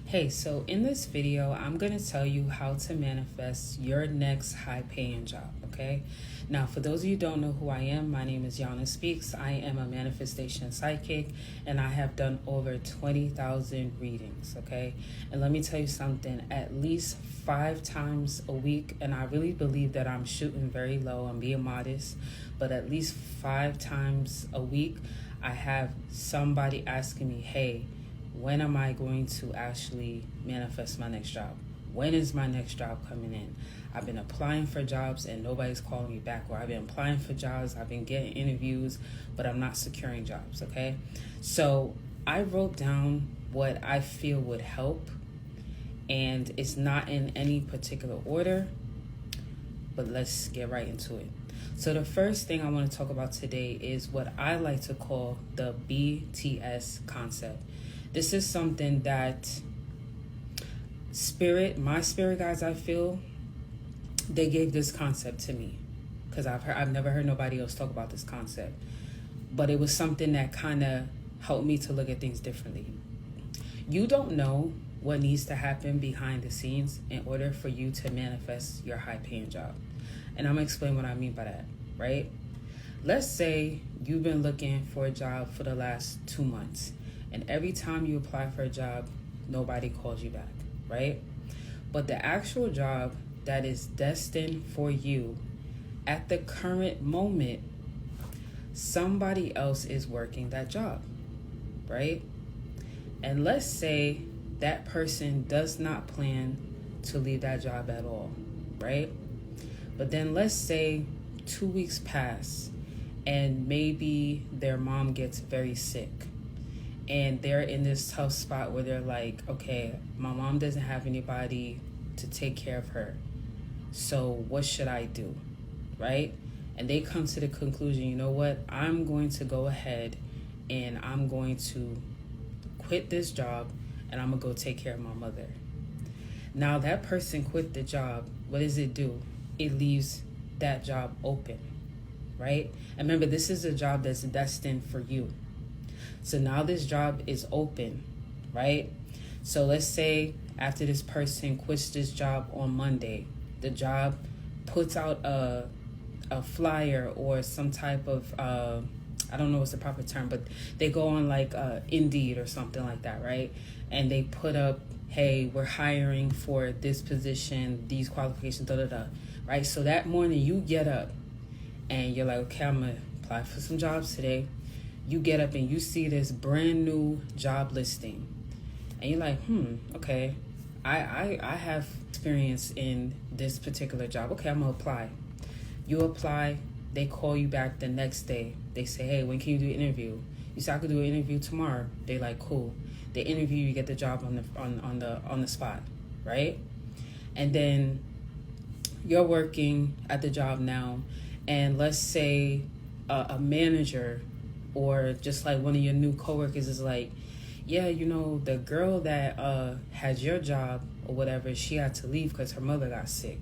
Hey, so in this video, I'm going to tell you how to manifest your next high paying job, okay? Now, for those of you who don't know who I am, my name is Yana Speaks. I am a manifestation psychic, and I have done over 20,000 readings, okay? And let me tell you something, at least 5 times a week, and I really believe that I'm shooting very low, I'm being modest, but at least 5 times a week, I have somebody asking me, hey, when am I going to actually manifest my next job? When is my next job coming in? I've been applying for jobs and nobody's calling me back. Or I've been applying for jobs, I've been getting interviews, but I'm not securing jobs, okay? So I wrote down what I feel would help, and it's not in any particular order, but let's get right into it. So the first thing I want to talk about today is what I like to call the BTS concept. This is something that my spirit guides, I feel, they gave this concept to me because I've never heard nobody else talk about this concept. But it was something that kind of helped me to look at things differently. You don't know what needs to happen behind the scenes in order for you to manifest your high-paying job. And I'm going to explain what I mean by that, right? Let's say you've been looking for a job for the last 2 months. And every time you apply for a job, nobody calls you back, right? But the actual job that is destined for you at the current moment, somebody else is working that job, right? And let's say that person does not plan to leave that job at all, right? But then let's say 2 weeks pass and maybe their mom gets very sick. And they're in this tough spot where they're like, okay, my mom doesn't have anybody to take care of her. So what should I do, right? And they come to the conclusion, you know what? I'm going to go ahead and I'm going to quit this job and I'm going to go take care of my mother. Now that person quit the job. What does it do? It leaves that job open, right? And remember, this is a job that's destined for you. So now this job is open, right? So let's say after this person quits this job on Monday, the job puts out a flyer or some type of, I don't know what's the proper term, but they go on like Indeed or something like that, right? And they put up, hey, we're hiring for this position, these qualifications, right? So that morning you get up and you're like, okay, I'm going to apply for some jobs today. You get up and you see this brand new job listing and you're like, okay, I have experience in this particular job. Okay, I'm gonna apply. You apply, they call you back the next day. They say, hey, when can you do an interview? You say, I could do an interview tomorrow. They like, cool. They interview you, get the job on the spot, right? And then you're working at the job now, and let's say a manager or just like one of your new coworkers is like, yeah, you know, the girl that has your job or whatever, she had to leave because her mother got sick.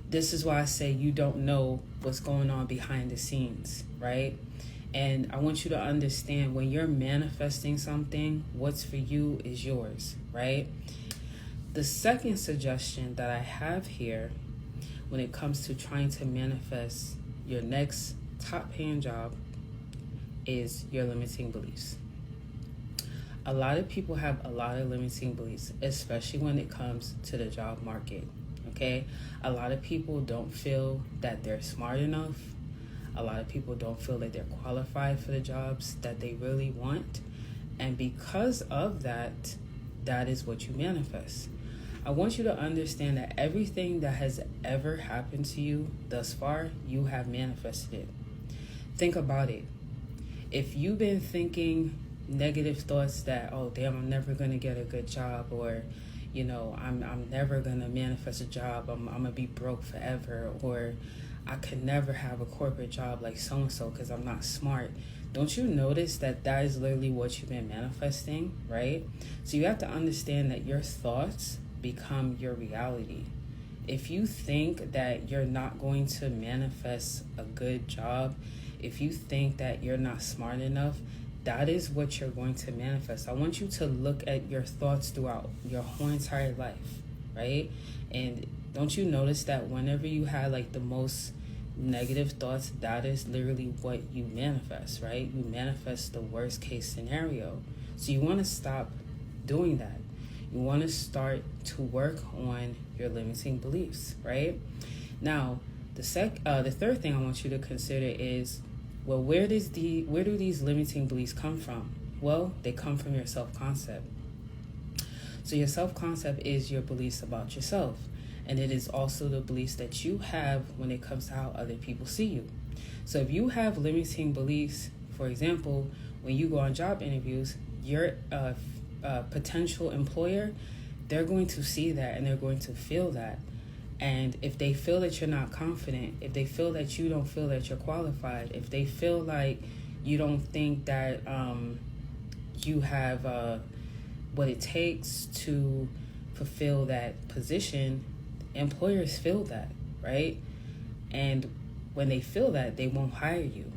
This is why I say you don't know what's going on behind the scenes, right? And I want you to understand, when you're manifesting something, what's for you is yours, right? The second suggestion that I have here when it comes to trying to manifest your next top paying job is your limiting beliefs. A lot of people have a lot of limiting beliefs, especially when it comes to the job market, okay? A lot of people don't feel that they're smart enough. A lot of people don't feel that they're qualified for the jobs that they really want. And because of that, that is what you manifest. I want you to understand that everything that has ever happened to you thus far, you have manifested it. Think about it. If you've been thinking negative thoughts that, oh, damn, I'm never going to get a good job, or, you know, I'm never going to manifest a job, I'm going to be broke forever, or I could never have a corporate job like so-and-so because I'm not smart. Don't you notice that that is literally what you've been manifesting, right? So you have to understand that your thoughts become your reality. If you think that you're not going to manifest a good job, if you think that you're not smart enough, that is what you're going to manifest. I want you to look at your thoughts throughout your whole entire life, right? And don't you notice that whenever you had like the most negative thoughts, that is literally what you manifest, right? You manifest the worst case scenario. So you want to stop doing that. You want to start to work on your limiting beliefs, right? Now, the third thing I want you to consider is, well, where do these limiting beliefs come from? Well, they come from your self-concept. So your self-concept is your beliefs about yourself. And it is also the beliefs that you have when it comes to how other people see you. So if you have limiting beliefs, for example, when you go on job interviews, your potential employer, they're going to see that and they're going to feel that. And if they feel that you're not confident, if they feel that you don't feel that you're qualified, if they feel like you don't think that you have what it takes to fulfill that position, employers feel that, right? And when they feel that, they won't hire you,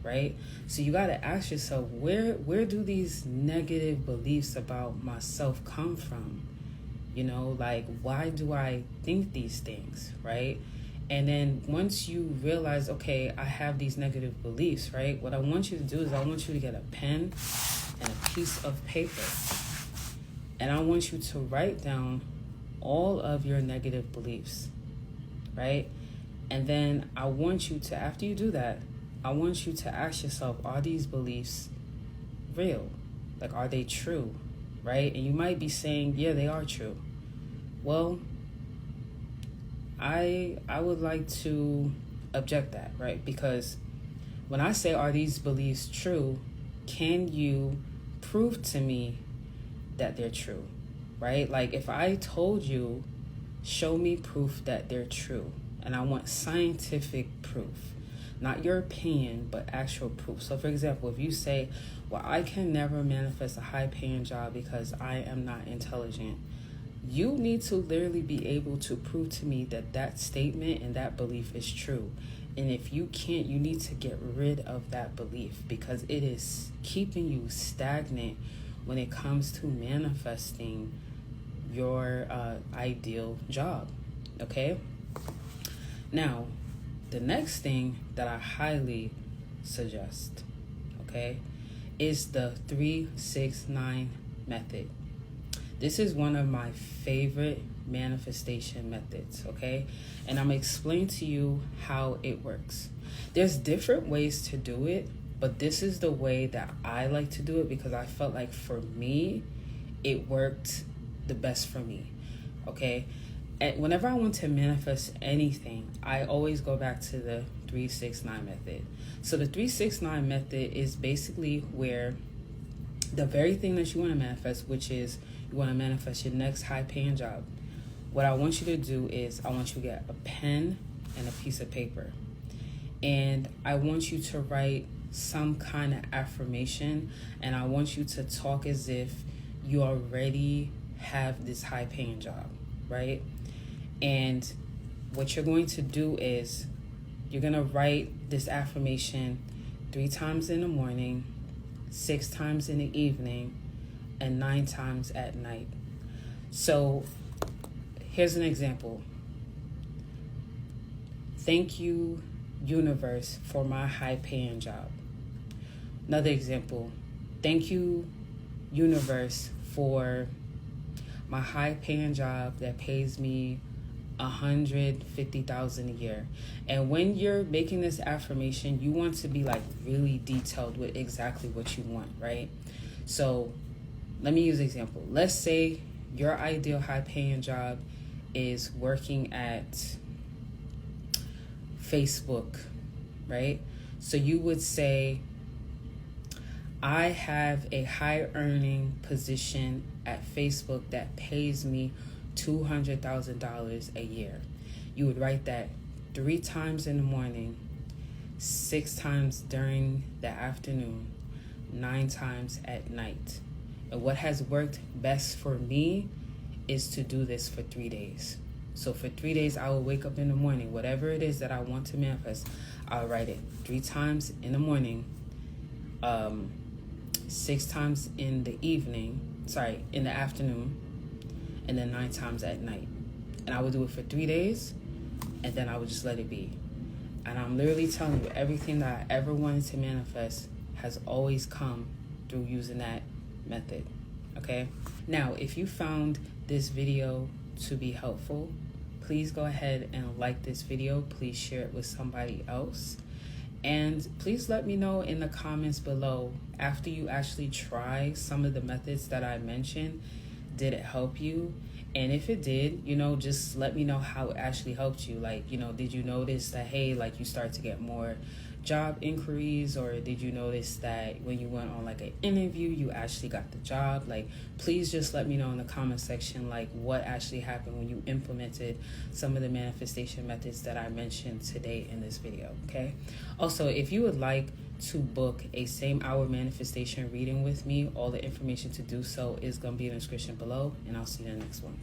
right? So you got to ask yourself, where do these negative beliefs about myself come from? You know, like, why do I think these things, right? And then once you realize, okay, I have these negative beliefs, right? What I want you to do is I want you to get a pen and a piece of paper. And I want you to write down all of your negative beliefs, right? And then I want you to, after you do that, I want you to ask yourself, are these beliefs real? Like, are they true, right? And you might be saying, yeah, they are true. Well, I would like to object that, right? Because when I say, are these beliefs true, can you prove to me that they're true, right? Like, if I told you, show me proof that they're true, and I want scientific proof, not your opinion, but actual proof. So for example, if you say, well, I can never manifest a high paying job because I am not intelligent, you need to literally be able to prove to me that that statement and that belief is true. And if you can't, you need to get rid of that belief, because it is keeping you stagnant when it comes to manifesting your ideal job, okay? Now, the next thing that I highly suggest, okay, is the 3-6-9 method. This is one of my favorite manifestation methods, okay? And I'm going to explain to you how it works. There's different ways to do it, but this is the way that I like to do it because I felt like for me, it worked the best for me, okay? And whenever I want to manifest anything, I always go back to the 3-6-9 method. So the 3-6-9 method is basically where the very thing that you want to manifest, which is you want to manifest your next high-paying job. What I want you to do is I want you to get a pen and a piece of paper. And I want you to write some kind of affirmation, and I want you to talk as if you already have this high-paying job, right? And what you're going to do is you're going to write this affirmation 3 times in the morning, 6 times in the evening, and 9 times at night. So here's an example. Thank you, universe, for my high-paying job. Another example. Thank you, universe, for my high-paying job that pays me $150,000 a year. And when you're making this affirmation, you want to be like really detailed with exactly what you want, right? So let me use an example. Let's say your ideal high-paying job is working at Facebook, right? So you would say, I have a high earning position at Facebook that pays me $200,000 a year. You would write that 3 times in the morning, 6 times during the afternoon, 9 times at night. And what has worked best for me is to do this for 3 days. So for 3 days, I will wake up in the morning, whatever it is that I want to manifest, I'll write it 3 times in the morning, 6 times in the in the afternoon, and then 9 times at night. And I would do it for 3 days, and then I would just let it be. And I'm literally telling you, everything that I ever wanted to manifest has always come through using that method. Okay? Now, if you found this video to be helpful, please go ahead and like this video. Please share it with somebody else. And please let me know in the comments below, after you actually try some of the methods that I mentioned, did it help you? And if it did, just let me know how it actually helped you. Like, did you notice that, hey, like you start to get more job inquiries, or did you notice that when you went on like an interview, you actually got the job? Like, please just let me know in the comment section, like what actually happened when you implemented some of the manifestation methods that I mentioned today in this video. Okay. Also, if you would like to book a same hour manifestation reading with me, all the information to do so is going to be in the description below, and I'll see you in the next one.